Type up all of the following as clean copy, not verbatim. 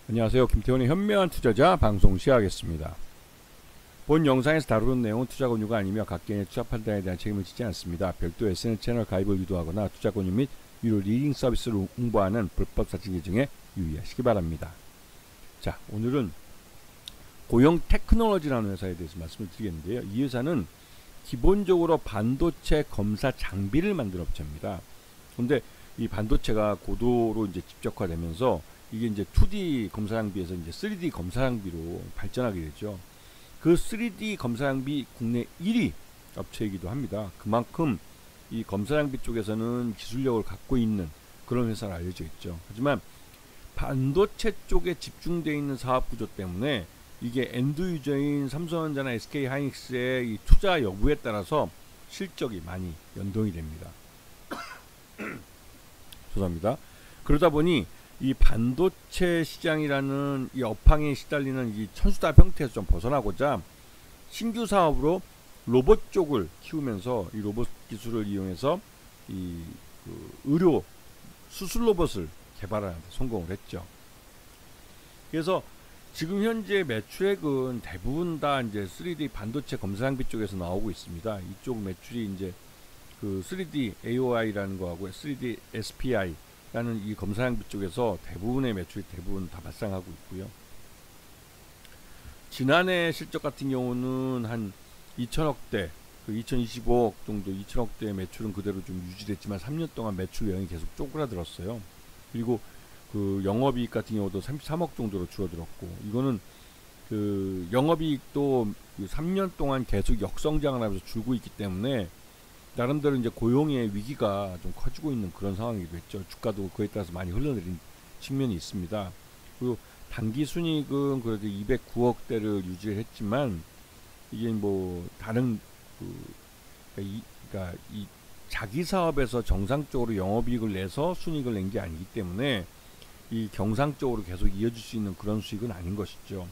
안녕하세요. 김태원의 현명한 투자자 방송 시작하겠습니다. 본 영상에서 다루는 내용은 투자 권유가 아니며 각개인의 투자 판단에 대한 책임을 지지 않습니다. 별도 SNS 채널 가입을 유도하거나 투자 권유 및 유료 리딩 서비스를 홍보하는 불법 사칭 계정에 유의하시기 바랍니다. 자, 오늘은 고용 테크놀로지라는 회사에 대해서 말씀을 드리겠는데요. 이 회사는 기본적으로 반도체 검사 장비를 만드는 업체입니다. 그런데 이 반도체가 고도로 이제 집적화되면서 이게 이제 2D 검사 장비에서 이제 3D 검사 장비로 발전하게 되죠. 그 3D 검사 장비 국내 1위 업체이기도 합니다. 그만큼 이 검사 장비 쪽에서는 기술력을 갖고 있는 그런 회사로 알려져 있죠. 하지만 반도체 쪽에 집중되어 있는 사업 구조 때문에 이게 엔드 유저인 삼성전자나 SK 하이닉스의 이 투자 여부에 따라서 실적이 많이 연동이 됩니다. 죄송합니다. 그러다 보니 이 반도체 시장이라는 이 업황에 시달리는 이 천수답 형태에서 좀 벗어나고자 신규 사업으로 로봇 쪽을 키우면서 이 로봇 기술을 이용해서 이 의료 수술 로봇을 개발하는 데 성공을 했죠. 그래서 지금 현재 매출액은 대부분 다 이제 3D 반도체 검사 장비 쪽에서 나오고 있습니다. 이쪽 매출이 이제 그 3D AOI라는 거하고 3D SPI 라는 이 검사 장비 쪽에서 대부분의 매출이 대부분 다 발생하고 있고요. 지난해 실적 같은 경우는 한 2천억대, 2025억 정도 2천억대의 매출은 그대로 좀 유지됐지만 3년 동안 매출 내용이 계속 쪼그라들었어요. 그리고 그 영업이익 같은 경우도 33억 정도로 줄어들었고, 이거는 그 영업이익도 3년 동안 계속 역성장을 하면서 줄고 있기 때문에 나름대로 이제 고용의 위기가 좀 커지고 있는 그런 상황이기도 했죠. 주가도 그에 따라서 많이 흘러내린 측면이 있습니다. 그리고 단기 순이익은 그래도 209억대를 유지했지만 이게 뭐 다른 그러니까 이 자기 사업에서 정상적으로 영업이익을 내서 순이익을 낸 게 아니기 때문에 이 경상적으로 계속 이어질 수 있는 그런 수익은 아닌 것이죠.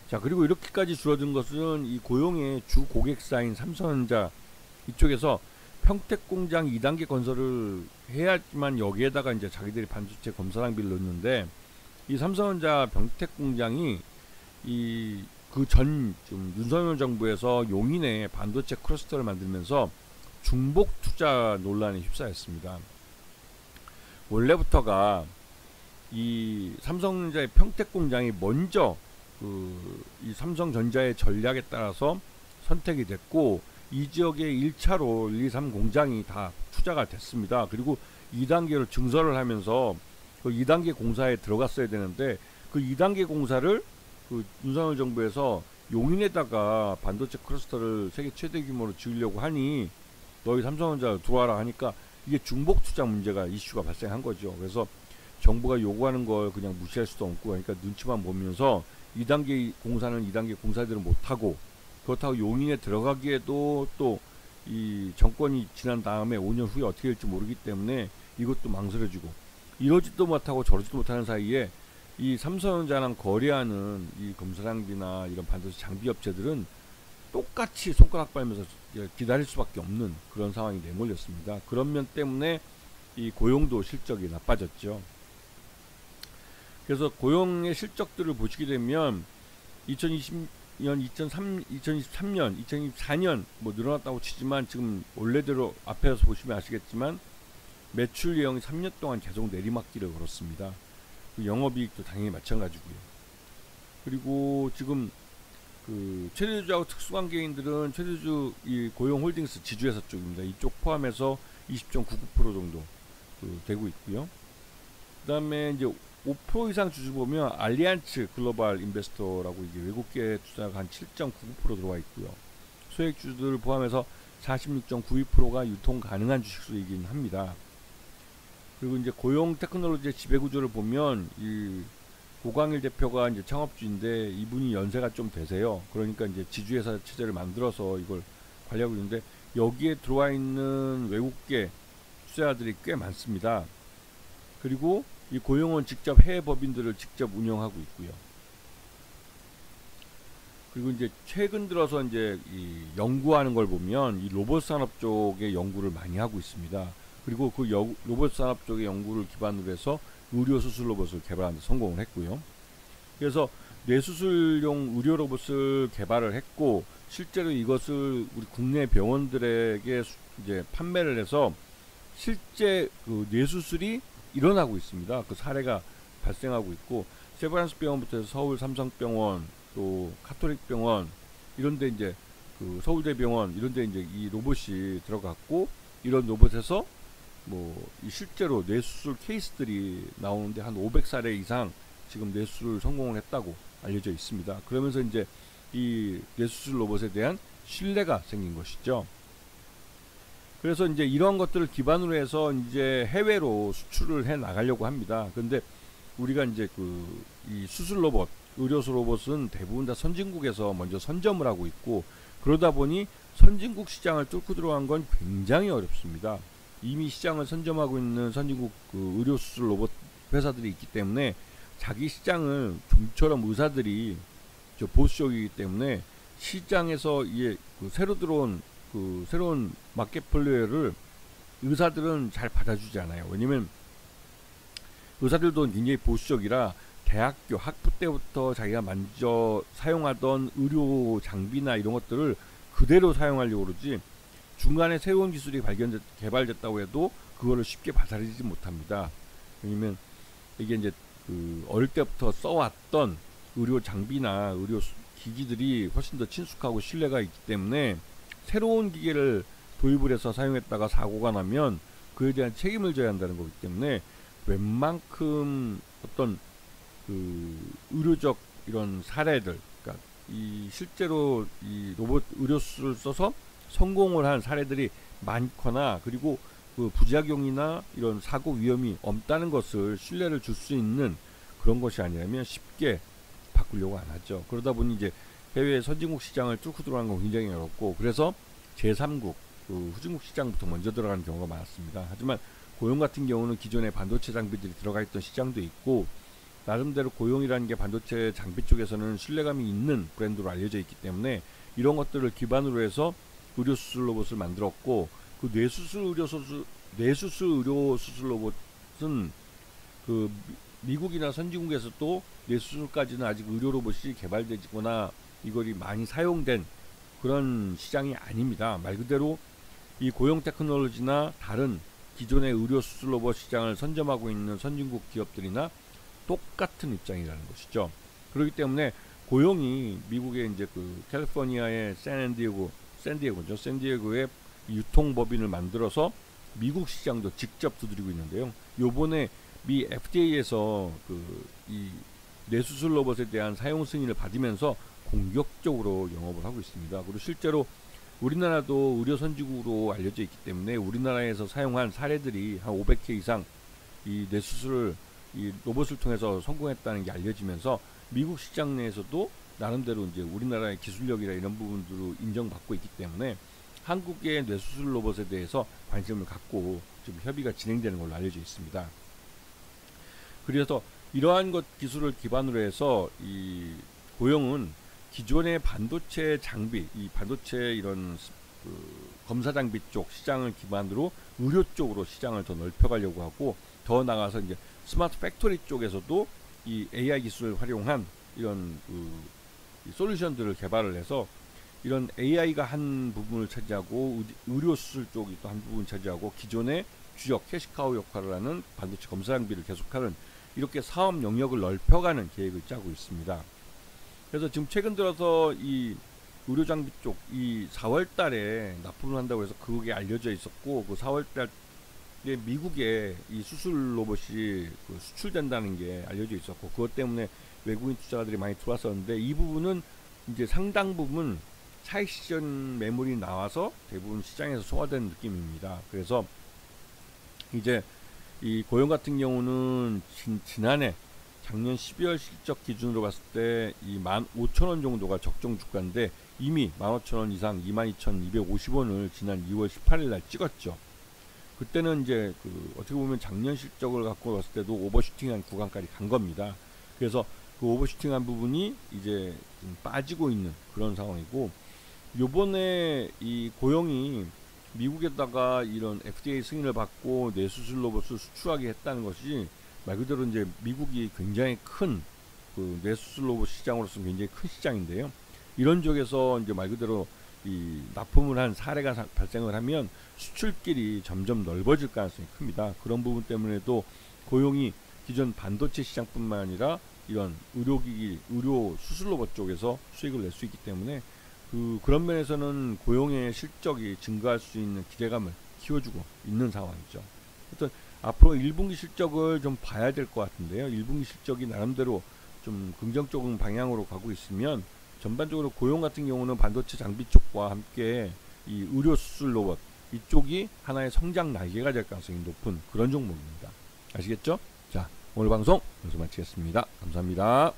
자, 그리고 이렇게까지 줄어든 것은 이 고용의 주 고객사인 삼성전자 이쪽에서 평택 공장 2단계 건설을 해야지만 여기에다가 이제 자기들이 반도체 검사 장비를 넣는데, 이 삼성전자 평택 공장이 이 그 전 좀 윤석열 정부에서 용인에 반도체 클러스터를 만들면서 중복 투자 논란에 휩싸였습니다. 원래부터가 이 삼성전자의 평택 공장이 먼저 이 삼성전자의 전략에 따라서 선택이 됐고, 이 지역의 1차로 1, 2, 3 공장이 다 투자가 됐습니다. 그리고 2단계로 증설을 하면서 그 2단계 공사에 들어갔어야 되는데, 그 2단계 공사를 그 윤석열 정부에서 용인에다가 반도체 클러스터를 세계 최대 규모로 지으려고 하니 너희 삼성전자 들어와라 하니까 이게 중복 투자 문제가 이슈가 발생한 거죠. 그래서 정부가 요구하는 걸 그냥 무시할 수도 없고, 그러니까 눈치만 보면서 2단계 공사는 2단계 공사대로 못하고, 그렇다고 용인에 들어가기에도 또 이 정권이 지난 다음에 5년 후에 어떻게 될지 모르기 때문에 이것도 망설여지고, 이러지도 못하고 저러지도 못하는 사이에 이 삼성전자랑 거래하는 이 검사 장비나 이런 반도체 장비 업체들은 똑같이 손가락 빨면서 기다릴 수밖에 없는 그런 상황이 내몰렸습니다. 그런 면 때문에 이 고용도 실적이 나빠졌죠. 그래서 고용의 실적들을 보시게 되면 2023년, 2024년 뭐 늘어났다고 치지만 지금 원래대로 앞에서 보시면 아시겠지만 매출 예형이 3년 동안 계속 내리막길을 걸었습니다. 그 영업이익도 당연히 마찬가지고요. 그리고 지금 그 최대주하고 특수관계인들은 최대주 이 고용홀딩스 지주회사 쪽입니다. 이쪽 포함해서 20.99% 정도 되고 있고요. 그 다음에 이제 5% 이상 주주 보면 알리안츠 글로벌 인베스터라고 이게 외국계 투자가 한 7.99% 들어와 있고요. 소액주주들 포함해서 46.92%가 유통 가능한 주식수이긴 합니다. 그리고 이제 고용 테크놀로지의 지배구조를 보면 이 고광일 대표가 이제 창업주인데 이분이 연세가 좀 되세요. 그러니까 이제 지주회사 체제를 만들어서 이걸 관리하고 있는데, 여기에 들어와 있는 외국계 투자자들이 꽤 많습니다. 그리고 이 고용은 직접 해외 법인들을 직접 운영하고 있고요. 그리고 이제 최근 들어서 이제 이 연구하는 걸 보면 이 로봇 산업 쪽에 연구를 많이 하고 있습니다. 그리고 로봇 산업 쪽의 연구를 기반으로 해서 의료 수술 로봇을 개발하는 데 성공을 했고요. 그래서 뇌수술용 의료 로봇을 개발을 했고 실제로 이것을 우리 국내 병원들에게 이제 판매를 해서 실제 그 뇌수술이 일어나고 있습니다. 그 사례가 발생하고 있고 세브란스 병원부터 해서 서울 삼성병원 또 카톨릭병원 이런데 이제 그 서울대병원 이런데 이제 이 로봇이 들어갔고 이런 로봇에서 뭐 이 실제로 뇌수술 케이스들이 나오는데 한 500사례 이상 지금 뇌수술을 성공을 했다고 알려져 있습니다. 그러면서 이제 이 뇌수술 로봇에 대한 신뢰가 생긴 것이죠. 그래서 이제 이런 것들을 기반으로 해서 이제 해외로 수출을 해 나가려고 합니다. 그런데 우리가 이제 그 이 수술 로봇, 의료수 로봇은 대부분 다 선진국에서 먼저 선점을 하고 있고 그러다 보니 선진국 시장을 뚫고 들어간 건 굉장히 어렵습니다. 이미 시장을 선점하고 있는 선진국 그 의료수술 로봇 회사들이 있기 때문에 자기 시장을 좀처럼 의사들이 보수적이기 때문에 시장에서 이게 그 새로 들어온 그 새로운 마켓 플레이어를 의사들은 잘 받아주지 않아요. 왜냐면 의사들도 굉장히 보수적이라 대학교 학부 때부터 자기가 먼저 사용하던 의료 장비나 이런 것들을 그대로 사용하려고 그러지 중간에 새로운 기술이 개발됐다고 해도 그거를 쉽게 받아들이지 못합니다. 왜냐면 이게 이제 그 어릴 때부터 써왔던 의료 장비나 의료 기기들이 훨씬 더 친숙하고 신뢰가 있기 때문에 새로운 기계를 도입을 해서 사용했다가 사고가 나면 그에 대한 책임을 져야 한다는 거기 때문에 웬만큼 어떤 그 의료적 이런 사례들, 그러니까 이 실제로 이 로봇 의료수를 써서 성공을 한 사례들이 많거나 그리고 그 부작용이나 이런 사고 위험이 없다는 것을 신뢰를 줄 수 있는 그런 것이 아니라면 쉽게 바꾸려고 안 하죠. 그러다 보니 이제 해외 선진국 시장을 뚫고 들어가는 건 굉장히 어렵고 그래서 제3국 그 후진국 시장부터 먼저 들어가는 경우가 많았습니다. 하지만 고용 같은 경우는 기존의 반도체 장비들이 들어가 있던 시장도 있고 나름대로 고용이라는 게 반도체 장비 쪽에서는 신뢰감이 있는 브랜드로 알려져 있기 때문에 이런 것들을 기반으로 해서 의료수술 로봇을 만들었고 그 뇌수술 의료 수술 로봇은 그 미국이나 선진국에서도 뇌수술까지는 아직 의료 로봇이 개발되거나 이걸이 많이 사용된 그런 시장이 아닙니다. 말 그대로 이 고용 테크놀로지나 다른 기존의 의료 수술 로봇 시장을 선점하고 있는 선진국 기업들이나 똑같은 입장이라는 것이죠. 그렇기 때문에 고용이 미국의 이제 그 캘리포니아의 샌디에고의 유통법인을 만들어서 미국 시장도 직접 두드리고 있는데요. 요번에 미 FDA에서 그 이 뇌수술 로봇에 대한 사용 승인을 받으면서 공격적으로 영업을 하고 있습니다. 그리고 실제로 우리나라도 의료 선진국으로 알려져 있기 때문에 우리나라에서 사용한 사례들이 한 500회 이상 이 뇌수술을 이 로봇을 통해서 성공했다는 게 알려지면서 미국 시장 내에서도 나름대로 이제 우리나라의 기술력이나 이런 부분들로 인정받고 있기 때문에 한국의 뇌수술 로봇에 대해서 관심을 갖고 지금 협의가 진행되는 걸로 알려져 있습니다. 그래서 이러한 것 기술을 기반으로 해서 이 고용은 기존의 반도체 장비, 이 반도체 이런 그 검사 장비 쪽 시장을 기반으로 의료 쪽으로 시장을 더 넓혀가려고 하고 더 나가서 이제 스마트 팩토리 쪽에서도 이 AI 기술을 활용한 이런 그 솔루션들을 개발을 해서 이런 AI가 한 부분을 차지하고 의료 수술 쪽이 또 한 부분 차지하고 기존의 주력 캐시카우 역할을 하는 반도체 검사 장비를 계속하는 이렇게 사업 영역을 넓혀가는 계획을 짜고 있습니다. 그래서 지금 최근 들어서 이 의료 장비 쪽 이 4월 달에 납품을 한다고 해서 그게 알려져 있었고 그 4월 달에 미국에 이 수술 로봇이 그 수출된다는 게 알려져 있었고 그것 때문에 외국인 투자자들이 많이 들어왔었는데 이 부분은 이제 상당 부분 차익 실현 매물이 나와서 대부분 시장에서 소화된 느낌입니다. 그래서 이제 이 고용 같은 경우는 지난해 작년 12월 실적 기준으로 봤을 때 이 15,000원 정도가 적정 주가인데 이미 15,000원 이상 22,250원을 지난 2월 18일 날 찍었죠. 그때는 이제 그 어떻게 보면 작년 실적을 갖고 봤을 때도 오버슈팅한 구간까지 간 겁니다. 그래서 그 오버슈팅한 부분이 이제 좀 빠지고 있는 그런 상황이고 요번에 이 고용이 미국에다가 이런 FDA 승인을 받고 뇌수술 로봇을 수출하게 했다는 것이 말 그대로 이제 미국이 굉장히 큰 그 뇌수술 로봇 시장으로서 굉장히 큰 시장인데요. 이런 쪽에서 이제 말 그대로 이 납품을 한 사례가 발생을 하면 수출길이 점점 넓어질 가능성이 큽니다. 그런 부분 때문에도 고용이 기존 반도체 시장뿐만 아니라 이런 의료기기, 의료 수술 로봇 쪽에서 수익을 낼 수 있기 때문에 그런 면에서는 고용의 실적이 증가할 수 있는 기대감을 키워주고 있는 상황이죠. 하여튼 앞으로 1분기 실적을 좀 봐야 될 것 같은데요. 1분기 실적이 나름대로 좀 긍정적인 방향으로 가고 있으면 전반적으로 고용 같은 경우는 반도체 장비 쪽과 함께 이 의료 수술 로봇 이쪽이 하나의 성장 날개가 될 가능성이 높은 그런 종목입니다. 아시겠죠? 자, 오늘 방송 여기서 마치겠습니다. 감사합니다.